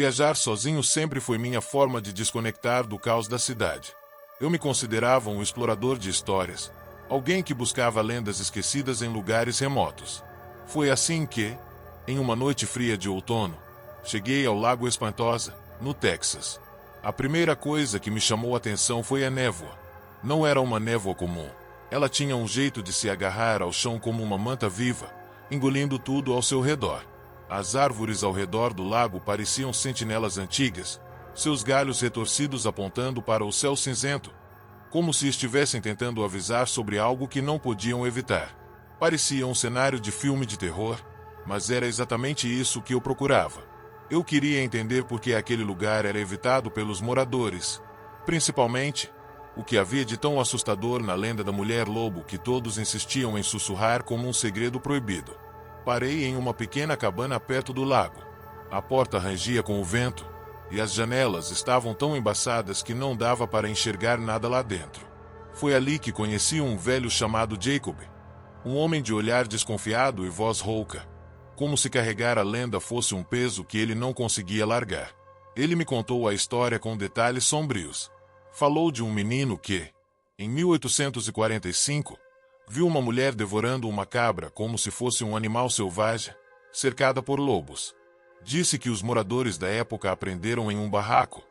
Viajar sozinho sempre foi minha forma de desconectar do caos da cidade. Eu me considerava um explorador de histórias, alguém que buscava lendas esquecidas em lugares remotos. Foi assim que, em uma noite fria de outono, cheguei ao Lago Espantosa, no Texas. A primeira coisa que me chamou a atenção foi a névoa. Não era uma névoa comum. Ela tinha um jeito de se agarrar ao chão como uma manta viva, engolindo tudo ao seu redor. As árvores ao redor do lago pareciam sentinelas antigas, seus galhos retorcidos apontando para o céu cinzento, como se estivessem tentando avisar sobre algo que não podiam evitar. Parecia um cenário de filme de terror, mas era exatamente isso que eu procurava. Eu queria entender por que aquele lugar era evitado pelos moradores, principalmente o que havia de tão assustador na lenda da mulher-lobo que todos insistiam em sussurrar como um segredo proibido. Parei em uma pequena cabana perto do lago. A porta rangia com o vento, e as janelas estavam tão embaçadas que não dava para enxergar nada lá dentro. Foi ali que conheci um velho chamado Jacob, um homem de olhar desconfiado e voz rouca, como se carregar a lenda fosse um peso que ele não conseguia largar. Ele me contou a história com detalhes sombrios. Falou de um menino que, em 1845, viu uma mulher devorando uma cabra como se fosse um animal selvagem, cercada por lobos. Disse que os moradores da época a prenderam em um barraco,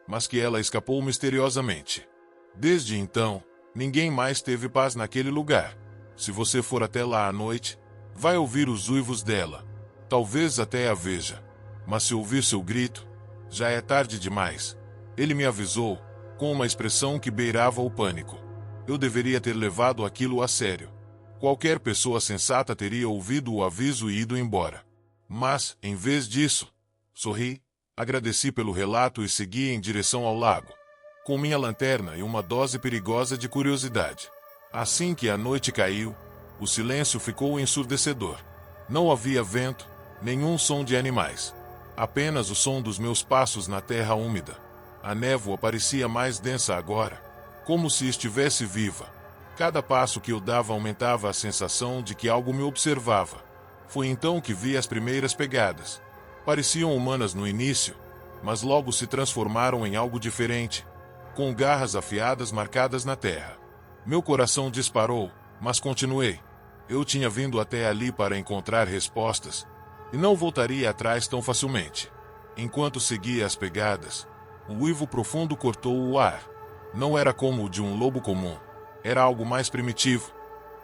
mas que ela escapou misteriosamente. Desde então, ninguém mais teve paz naquele lugar. Se você for até lá à noite, vai ouvir os uivos dela. Talvez até a veja. Mas se ouvir seu grito, já é tarde demais. Ele me avisou, com uma expressão que beirava o pânico. Eu deveria ter levado aquilo a sério. Qualquer pessoa sensata teria ouvido o aviso e ido embora. Mas, em vez disso, sorri, agradeci pelo relato e segui em direção ao lago, com minha lanterna e uma dose perigosa de curiosidade. Assim que a noite caiu, o silêncio ficou ensurdecedor. Não havia vento, nenhum som de animais. Apenas o som dos meus passos na terra úmida. A névoa parecia mais densa agora, como se estivesse viva. Cada passo que eu dava aumentava a sensação de que algo me observava. Foi então que vi as primeiras pegadas. Pareciam humanas no início, mas logo se transformaram em algo diferente, com garras afiadas marcadas na terra. Meu coração disparou, mas continuei. Eu tinha vindo até ali para encontrar respostas, e não voltaria atrás tão facilmente. Enquanto seguia as pegadas, um uivo profundo cortou o ar. Não era como o de um lobo comum. Era algo mais primitivo,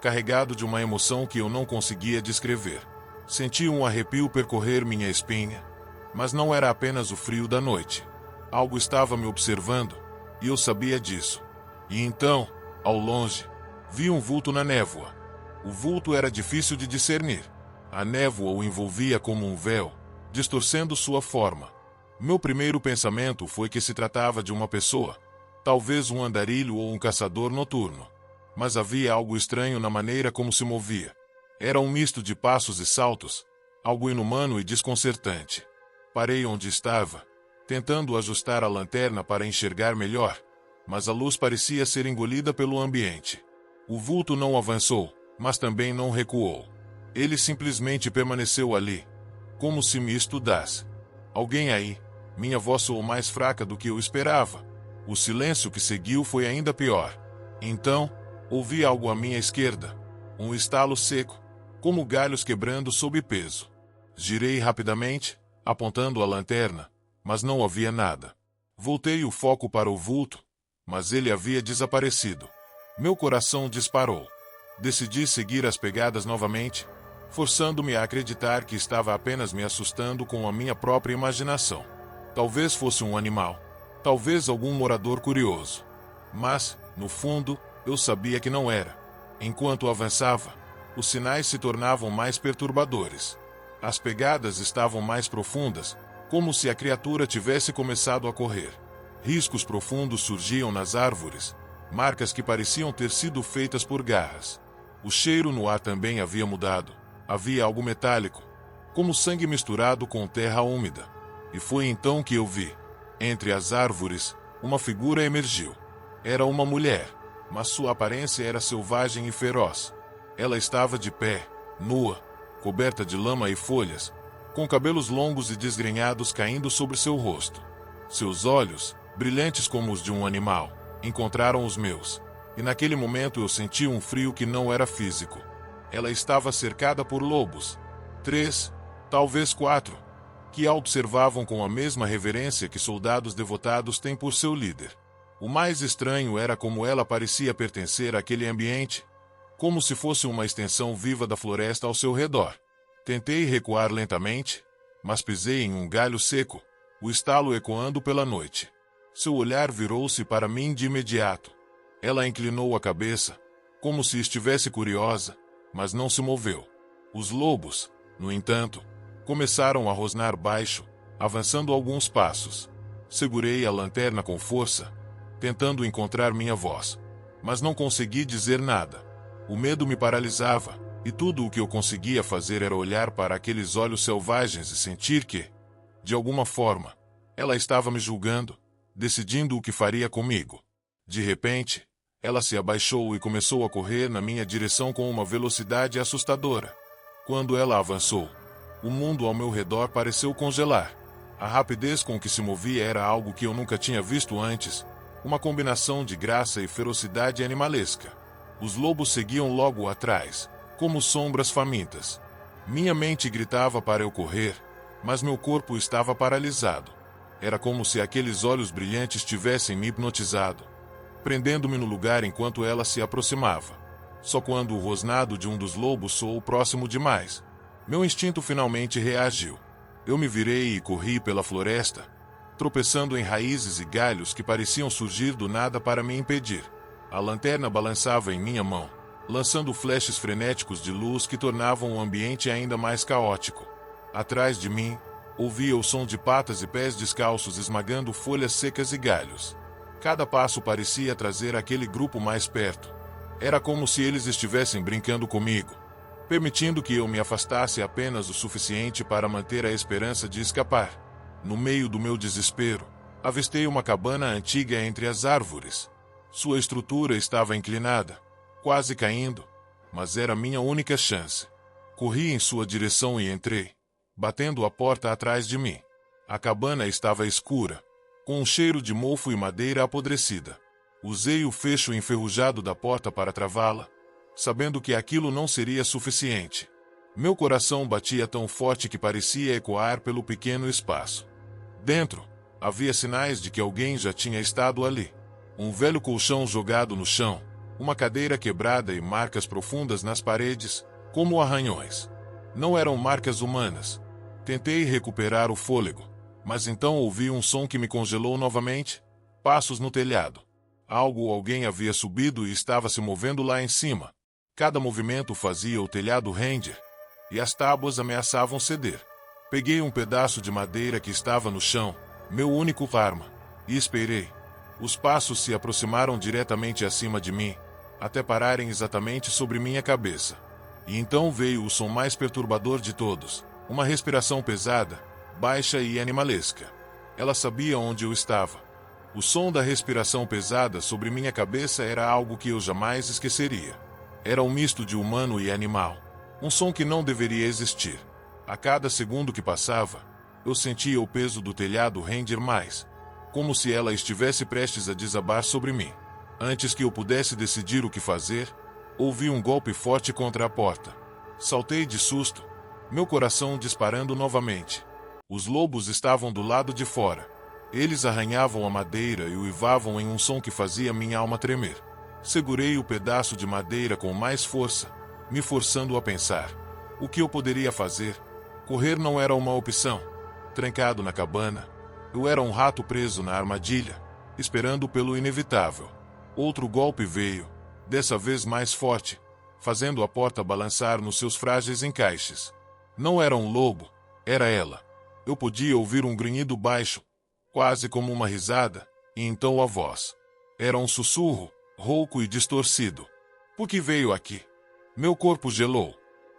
carregado de uma emoção que eu não conseguia descrever. Senti um arrepio percorrer minha espinha, mas não era apenas o frio da noite. Algo estava me observando, e eu sabia disso. E então, ao longe, vi um vulto na névoa. O vulto era difícil de discernir. A névoa o envolvia como um véu, distorcendo sua forma. Meu primeiro pensamento foi que se tratava de uma pessoa, talvez um andarilho ou um caçador noturno. Mas havia algo estranho na maneira como se movia. Era um misto de passos e saltos, algo inumano e desconcertante. Parei onde estava, tentando ajustar a lanterna para enxergar melhor, mas a luz parecia ser engolida pelo ambiente. O vulto não avançou, mas também não recuou. Ele simplesmente permaneceu ali, como se me estudasse. Alguém aí? Minha voz soou mais fraca do que eu esperava. O silêncio que seguiu foi ainda pior. Então, ouvi algo à minha esquerda. Um estalo seco, como galhos quebrando sob peso. Girei rapidamente, apontando a lanterna, mas não havia nada. Voltei o foco para o vulto, mas ele havia desaparecido. Meu coração disparou. Decidi seguir as pegadas novamente, forçando-me a acreditar que estava apenas me assustando com a minha própria imaginação. Talvez fosse um animal, talvez algum morador curioso. Mas, no fundo, eu sabia que não era. Enquanto avançava, os sinais se tornavam mais perturbadores. As pegadas estavam mais profundas, como se a criatura tivesse começado a correr. Riscos profundos surgiam nas árvores, marcas que pareciam ter sido feitas por garras. O cheiro no ar também havia mudado. Havia algo metálico, como sangue misturado com terra úmida. E foi então que eu vi, entre as árvores, uma figura emergiu. Era uma mulher, mas sua aparência era selvagem e feroz. Ela estava de pé, nua, coberta de lama e folhas, com cabelos longos e desgrenhados caindo sobre seu rosto. Seus olhos, brilhantes como os de um animal, encontraram os meus, e naquele momento eu senti um frio que não era físico. Ela estava cercada por lobos. 3, talvez 4, que a observavam com a mesma reverência que soldados devotados têm por seu líder. O mais estranho era como ela parecia pertencer àquele ambiente, como se fosse uma extensão viva da floresta ao seu redor. Tentei recuar lentamente, mas pisei em um galho seco, o estalo ecoando pela noite. Seu olhar virou-se para mim de imediato. Ela inclinou a cabeça, como se estivesse curiosa, mas não se moveu. Os lobos, no entanto, começaram a rosnar baixo, avançando alguns passos. Segurei a lanterna com força, tentando encontrar minha voz, mas não consegui dizer nada. O medo me paralisava, e tudo o que eu conseguia fazer era olhar para aqueles olhos selvagens e sentir que, de alguma forma, ela estava me julgando, decidindo o que faria comigo. De repente, ela se abaixou e começou a correr na minha direção com uma velocidade assustadora. Quando ela avançou, o mundo ao meu redor pareceu congelar. A rapidez com que se movia era algo que eu nunca tinha visto antes, uma combinação de graça e ferocidade animalesca. Os lobos seguiam logo atrás, como sombras famintas. Minha mente gritava para eu correr, mas meu corpo estava paralisado. Era como se aqueles olhos brilhantes tivessem me hipnotizado, prendendo-me no lugar enquanto ela se aproximava. Só quando o rosnado de um dos lobos soou próximo demais, meu instinto finalmente reagiu. Eu me virei e corri pela floresta, tropeçando em raízes e galhos que pareciam surgir do nada para me impedir. A lanterna balançava em minha mão, lançando flashes frenéticos de luz que tornavam o ambiente ainda mais caótico. Atrás de mim, ouvia o som de patas e pés descalços esmagando folhas secas e galhos. Cada passo parecia trazer aquele grupo mais perto. Era como se eles estivessem brincando comigo, permitindo que eu me afastasse apenas o suficiente para manter a esperança de escapar. No meio do meu desespero, avistei uma cabana antiga entre as árvores. Sua estrutura estava inclinada, quase caindo, mas era minha única chance. Corri em sua direção e entrei, batendo a porta atrás de mim. A cabana estava escura, com um cheiro de mofo e madeira apodrecida. Usei o fecho enferrujado da porta para travá-la, sabendo que aquilo não seria suficiente. Meu coração batia tão forte que parecia ecoar pelo pequeno espaço. Dentro, havia sinais de que alguém já tinha estado ali. Um velho colchão jogado no chão, uma cadeira quebrada e marcas profundas nas paredes, como arranhões. Não eram marcas humanas. Tentei recuperar o fôlego, mas então ouvi um som que me congelou novamente. Passos no telhado. Algo ou alguém havia subido e estava se movendo lá em cima. Cada movimento fazia o telhado render, e as tábuas ameaçavam ceder. Peguei um pedaço de madeira que estava no chão, meu único arma, e esperei. Os passos se aproximaram diretamente acima de mim, até pararem exatamente sobre minha cabeça. E então veio o som mais perturbador de todos, uma respiração pesada, baixa e animalesca. Ela sabia onde eu estava. O som da respiração pesada sobre minha cabeça era algo que eu jamais esqueceria. Era um misto de humano e animal, um som que não deveria existir. A cada segundo que passava, eu sentia o peso do telhado render mais, como se ela estivesse prestes a desabar sobre mim. Antes que eu pudesse decidir o que fazer, ouvi um golpe forte contra a porta. Saltei de susto, meu coração disparando novamente. Os lobos estavam do lado de fora. Eles arranhavam a madeira e uivavam em um som que fazia minha alma tremer. Segurei o pedaço de madeira com mais força, me forçando a pensar. O que eu poderia fazer? Correr não era uma opção. Trancado na cabana, eu era um rato preso na armadilha, esperando pelo inevitável. Outro golpe veio, dessa vez mais forte, fazendo a porta balançar nos seus frágeis encaixes. Não era um lobo, era ela. Eu podia ouvir um grunhido baixo, quase como uma risada, e então a voz. Era um sussurro, rouco e distorcido. Por que veio aqui? Meu corpo gelou.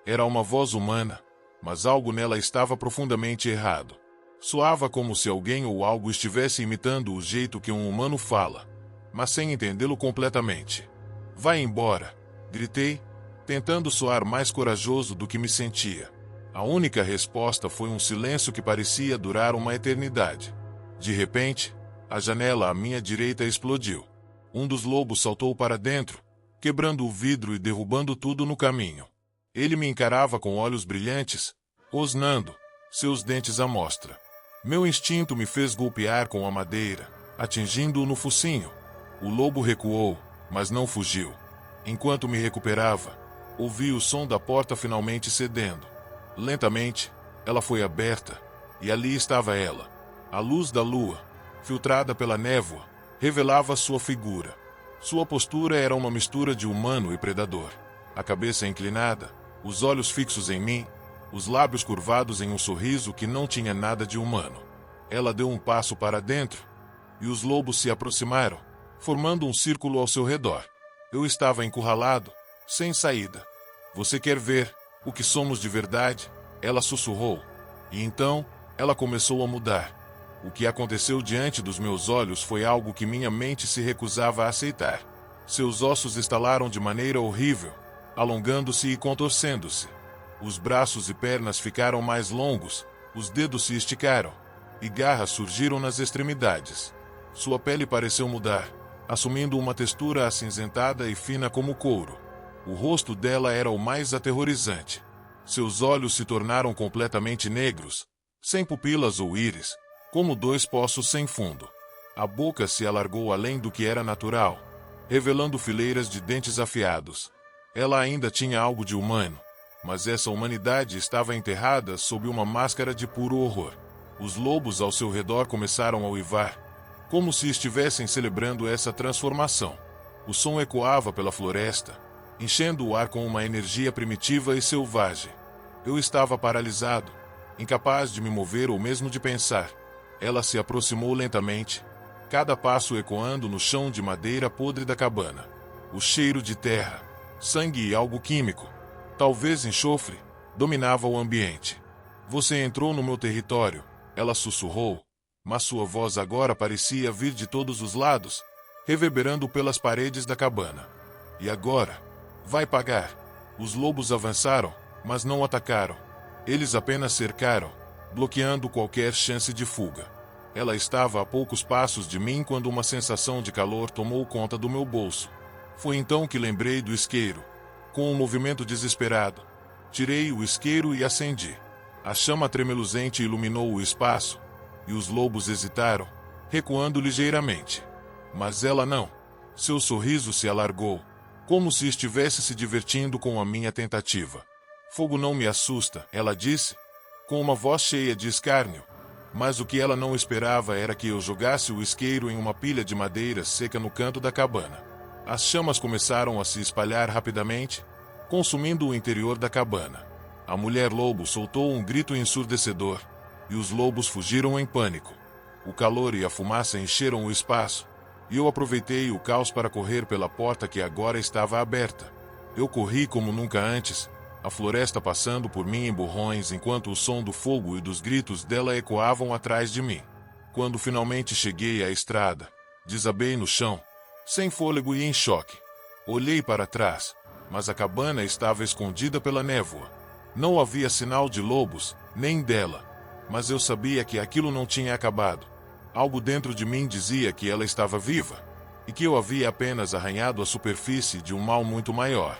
Era uma voz humana, mas algo nela estava profundamente errado. Soava como se alguém ou algo estivesse imitando o jeito que um humano fala, mas sem entendê-lo completamente. Vai embora, gritei, tentando soar mais corajoso do que me sentia. A única resposta foi um silêncio que parecia durar uma eternidade. De repente, a janela à minha direita explodiu. Um dos lobos saltou para dentro, quebrando o vidro e derrubando tudo no caminho. Ele me encarava com olhos brilhantes, rosnando, seus dentes à mostra. Meu instinto me fez golpear com a madeira, atingindo-o no focinho. O lobo recuou, mas não fugiu. Enquanto me recuperava, ouvi o som da porta finalmente cedendo. Lentamente, ela foi aberta, e ali estava ela. A luz da lua, filtrada pela névoa, revelava sua figura. Sua postura era uma mistura de humano e predador. A cabeça inclinada, os olhos fixos em mim, os lábios curvados em um sorriso que não tinha nada de humano. Ela deu um passo para dentro, e os lobos se aproximaram, formando um círculo ao seu redor. Eu estava encurralado, sem saída. Você quer ver o que somos de verdade? Ela sussurrou. E então, ela começou a mudar. O que aconteceu diante dos meus olhos foi algo que minha mente se recusava a aceitar. Seus ossos estalaram de maneira horrível, alongando-se e contorcendo-se. Os braços e pernas ficaram mais longos, os dedos se esticaram, e garras surgiram nas extremidades. Sua pele pareceu mudar, assumindo uma textura acinzentada e fina como couro. O rosto dela era o mais aterrorizante. Seus olhos se tornaram completamente negros, sem pupilas ou íris, como dois poços sem fundo. A boca se alargou além do que era natural, revelando fileiras de dentes afiados. Ela ainda tinha algo de humano, mas essa humanidade estava enterrada sob uma máscara de puro horror. Os lobos ao seu redor começaram a uivar, como se estivessem celebrando essa transformação. O som ecoava pela floresta, enchendo o ar com uma energia primitiva e selvagem. Eu estava paralisado, incapaz de me mover ou mesmo de pensar. Ela se aproximou lentamente, cada passo ecoando no chão de madeira podre da cabana. O cheiro de terra, sangue e algo químico, talvez enxofre, dominava o ambiente. Você entrou no meu território, ela sussurrou, mas sua voz agora parecia vir de todos os lados, reverberando pelas paredes da cabana. E agora? Vai pagar. Os lobos avançaram, mas não atacaram. Eles apenas cercaram, bloqueando qualquer chance de fuga. Ela estava a poucos passos de mim quando uma sensação de calor tomou conta do meu bolso. Foi então que lembrei do isqueiro. Com um movimento desesperado, tirei o isqueiro e acendi. A chama tremeluzente iluminou o espaço, e os lobos hesitaram, recuando ligeiramente. Mas ela não. Seu sorriso se alargou, como se estivesse se divertindo com a minha tentativa. Fogo não me assusta, ela disse, com uma voz cheia de escárnio. Mas o que ela não esperava era que eu jogasse o isqueiro em uma pilha de madeira seca no canto da cabana. As chamas começaram a se espalhar rapidamente, consumindo o interior da cabana. A mulher-lobo soltou um grito ensurdecedor, e os lobos fugiram em pânico. O calor e a fumaça encheram o espaço, e eu aproveitei o caos para correr pela porta que agora estava aberta. Eu corri como nunca antes, a floresta passando por mim em borrões enquanto o som do fogo e dos gritos dela ecoavam atrás de mim. Quando finalmente cheguei à estrada, desabei no chão, sem fôlego e em choque. Olhei para trás, mas a cabana estava escondida pela névoa. Não havia sinal de lobos, nem dela, mas eu sabia que aquilo não tinha acabado. Algo dentro de mim dizia que ela estava viva, e que eu havia apenas arranhado a superfície de um mal muito maior.